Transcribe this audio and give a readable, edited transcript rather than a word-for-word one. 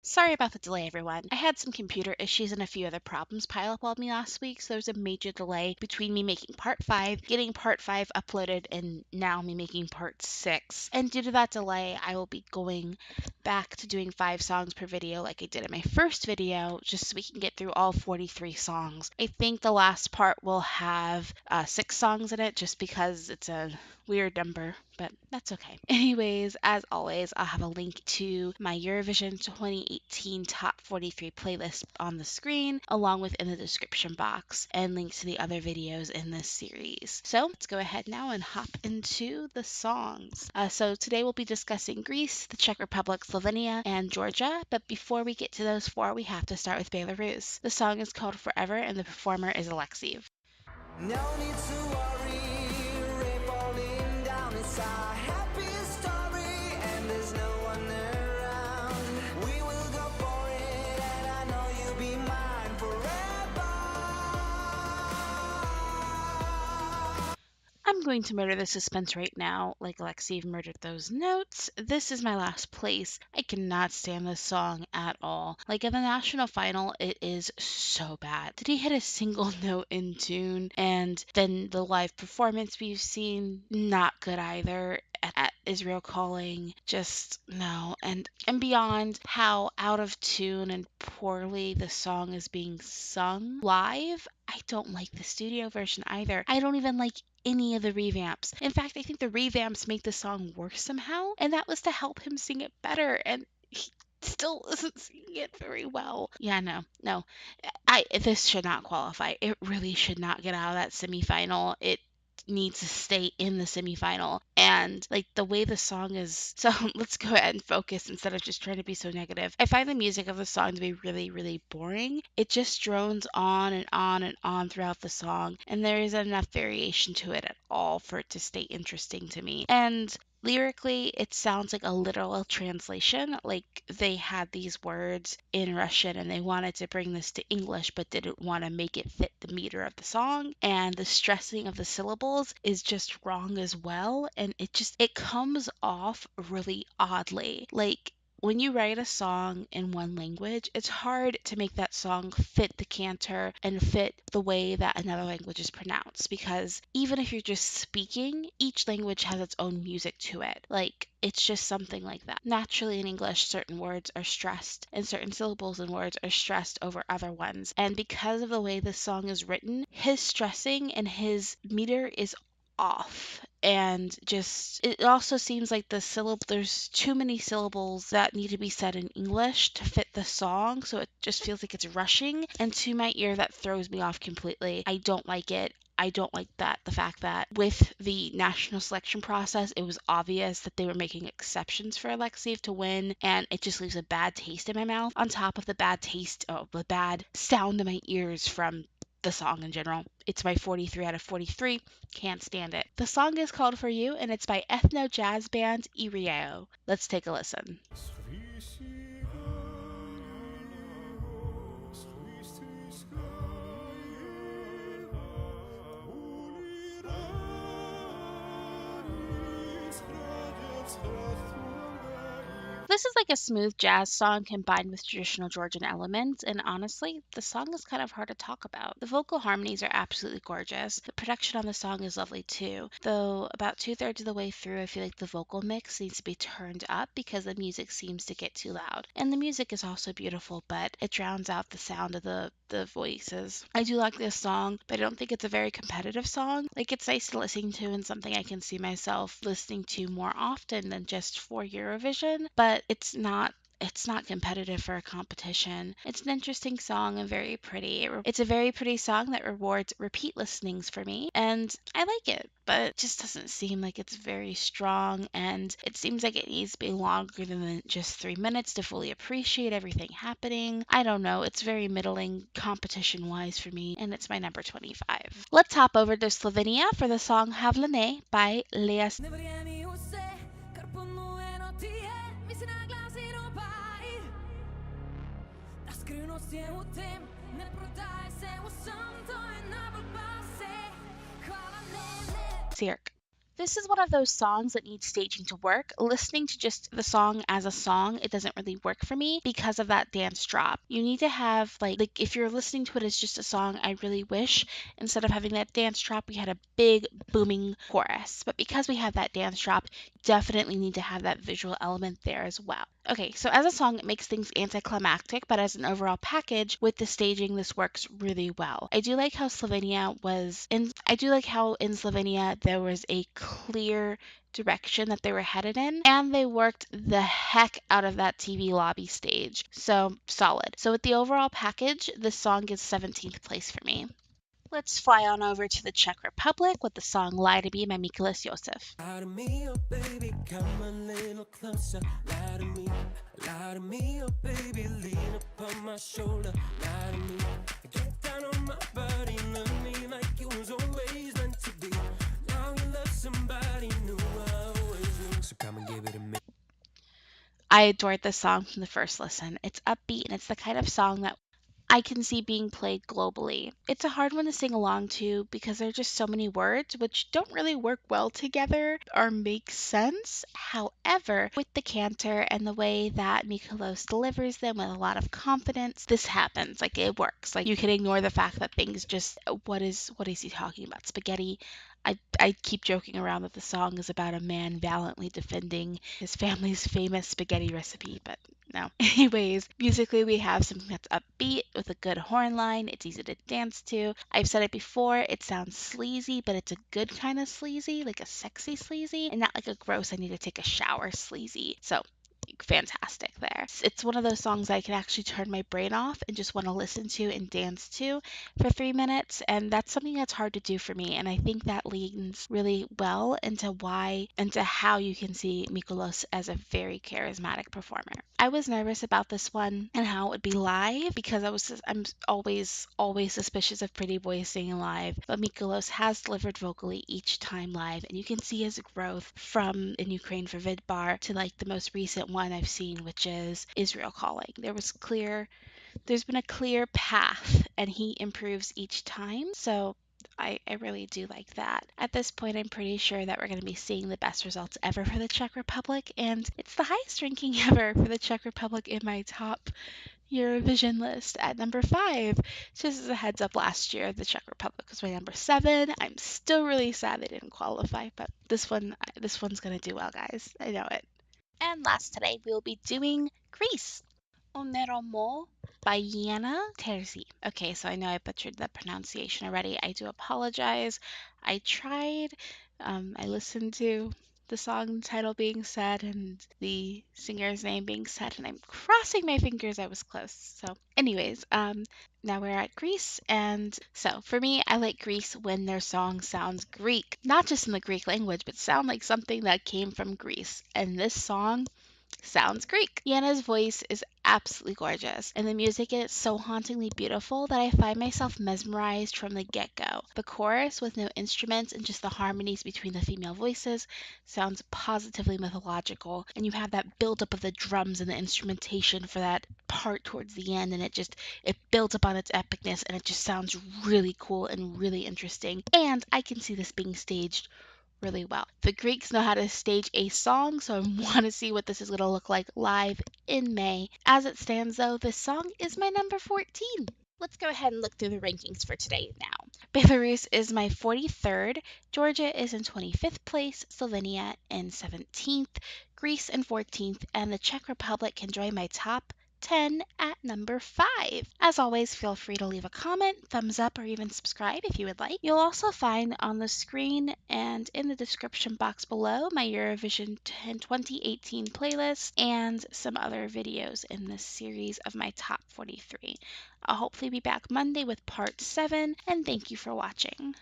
Sorry about the delay, everyone. I had some computer issues and a few other problems pile up on me last week, so there was a major delay between me making part 5, getting part 5 uploaded, and now me making part 6. And due to that delay, I will be going back to doing 5 songs per video like I did in my first video, just so we can get through all 43 songs. I think the last part will have 6 songs in it, just because it's a weird number, but that's okay. Anyways, as always, I'll have a link to my Eurovision 2018 Top 43 playlist on the screen, along with in the description box, and links to the other videos in this series. So let's go ahead now and hop into the songs. So today we'll be discussing Greece, the Czech Republic, Slovenia, and Georgia, but before we get to those 4, we have to start with Belarus. The song is called Forever, and the performer is Alexei. No need to worry, rain falling down, it's our happy story, and there's no one around. We will go for it, and I know you'll be mine forever. I'm going to murder the suspense right now, like Alexei murdered those notes. This is my last place. I cannot stand this song at all. Like in the national final, it is so bad. Did he hit a single note in tune? And then the live performance we've seen, not good either. At Israel Calling, just no. And beyond how out of tune and poorly the song is being sung live, I don't like the studio version either. I don't even like any of the revamps. In fact, I think the revamps make the song worse somehow, and that was to help him sing it better, and he still isn't singing it very well. Yeah, no. This should not qualify. It really should not get out of that semifinal. It needs to stay in the semifinal. And like the way the song is, so let's go ahead and focus instead of just trying to be so negative. I find the music of the song to be really, really boring. It just drones on and on and on throughout the song, and there isn't enough variation to it at all for it to stay interesting to me. And lyrically, it sounds like a literal translation, like they had these words in Russian and they wanted to bring this to English but didn't want to make it fit the meter of the song, and the stressing of the syllables is just wrong as well, and it comes off really oddly. Like when you write a song in one language, it's hard to make that song fit the canter and fit the way that another language is pronounced, because even if you're just speaking, each language has its own music to it. Like it's just something like that. Naturally in English, certain words are stressed and certain syllables in words are stressed over other ones. And because of the way this song is written, his stressing and his meter is off, and just it also seems like there's too many syllables that need to be said in English to fit the song, so it just feels like it's rushing, and to my ear that throws me off completely. I don't like it. I don't like the fact that with the national selection process, it was obvious that they were making exceptions for Alexei to win, and it just leaves a bad taste in my mouth on top of the bad sound in my ears from the song in general. It's my 43 out of 43. Can't stand it. The song is called For You, and it's by ethno-jazz band Irio. Let's take a listen. This is like a smooth jazz song combined with traditional Georgian elements, and honestly, the song is kind of hard to talk about. The vocal harmonies are absolutely gorgeous. The production on the song is lovely too, though about 2/3 of the way through, I feel like the vocal mix needs to be turned up because the music seems to get too loud. And the music is also beautiful, but it drowns out the sound of the voices. I do like this song, but I don't think it's a very competitive song. Like, it's nice to listen to and something I can see myself listening to more often than just for Eurovision, but it's not competitive for a competition. It's an interesting song and very pretty. It's a very pretty song that rewards repeat listenings for me, and I like it, but it just doesn't seem like it's very strong, and it seems like it needs to be longer than just 3 minutes to fully appreciate everything happening. I don't know. It's very middling competition-wise for me, and it's my number 25. Let's hop over to Slovenia for the song Havlane by Lea. Sirk. This is one of those songs that needs staging to work. Listening to just the song as a song, it doesn't really work for me because of that dance drop. You need to have like if you're listening to it as just a song, I really wish instead of having that dance drop, we had a big booming chorus. But because we have that dance drop, definitely need to have that visual element there as well. Okay, so as a song, it makes things anticlimactic, but as an overall package with the staging, this works really well. I do like how in Slovenia there was a clear direction that they were headed in, and they worked the heck out of that TV lobby stage. So solid. So with the overall package, this song gets 17th place for me. Let's fly on over to the Czech Republic with the song Lie to Me by Mikolas Josef. Lie to me, oh baby, come a little closer. Lie to me, oh baby, lean upon my shoulder. Lie to me, get down on my body, love me like it was always meant to be. Now you love somebody new, I always knew. So come and give it a minute. I adored this song from the first listen. It's upbeat and it's the kind of song that I can see being played globally. It's a hard one to sing along to because there are just so many words which don't really work well together or make sense. However, with the cantor and the way that Mikolos delivers them with a lot of confidence, this happens. Like it works. Like you can ignore the fact that things just what is he talking about? Spaghetti. I keep joking around that the song is about a man valiantly defending his family's famous spaghetti recipe, but no. Anyways, musically we have something that's upbeat with a good horn line. It's easy to dance to. I've said it before, it sounds sleazy, but it's a good kind of sleazy, like a sexy sleazy, and not like a gross I need to take a shower sleazy. So fantastic there. It's one of those songs I can actually turn my brain off and just want to listen to and dance to for 3 minutes, and that's something that's hard to do for me, and I think that leans really well into how you can see Mikolos as a very charismatic performer. I was nervous about this one and how it would be live because I'm always suspicious of Pretty Boys singing live, but Mikolos has delivered vocally each time live, and you can see his growth from In Ukraine for Vidbar to like the most recent one I've seen, which is Israel Calling. There's been a clear path and he improves each time. So I really do like that. At this point, I'm pretty sure that we're going to be seeing the best results ever for the Czech Republic, and it's the highest ranking ever for the Czech Republic in my top Eurovision list at number 5. Just as a heads up, last year the Czech Republic was my number 7. I'm still really sad they didn't qualify, but this one's going to do well, guys. I know it. And last today, we'll be doing Greece. Oneromo by Yana Terzi. Okay, so I know I butchered the pronunciation already. I do apologize. I tried. I listened to the song title being said and the singer's name being said, and I'm crossing my fingers I was close. So, anyways, now we're at Greece, and so for me, I like Greece when their song sounds Greek, not just in the Greek language, but sound like something that came from Greece. And this song sounds Greek. Yana's voice is absolutely gorgeous, and the music is so hauntingly beautiful that I find myself mesmerized from the get-go. The chorus, with no instruments and just the harmonies between the female voices, sounds positively mythological, and you have that build-up of the drums and the instrumentation for that part towards the end, and it builds up on its epicness, and it just sounds really cool and really interesting. And I can see this being staged really well. The Greeks know how to stage a song, so I want to see what this is going to look like live in May. As it stands, though, this song is my number 14. Let's go ahead and look through the rankings for today now. Belarus is my 43rd, Georgia is in 25th place, Slovenia in 17th, Greece in 14th, and the Czech Republic can join my top 10 at number 5. As always, feel free to leave a comment, thumbs up, or even subscribe if you would like. You'll also find on the screen and in the description box below my Eurovision 2018 playlist and some other videos in this series of my top 43. I'll hopefully be back Monday with part 7, and thank you for watching.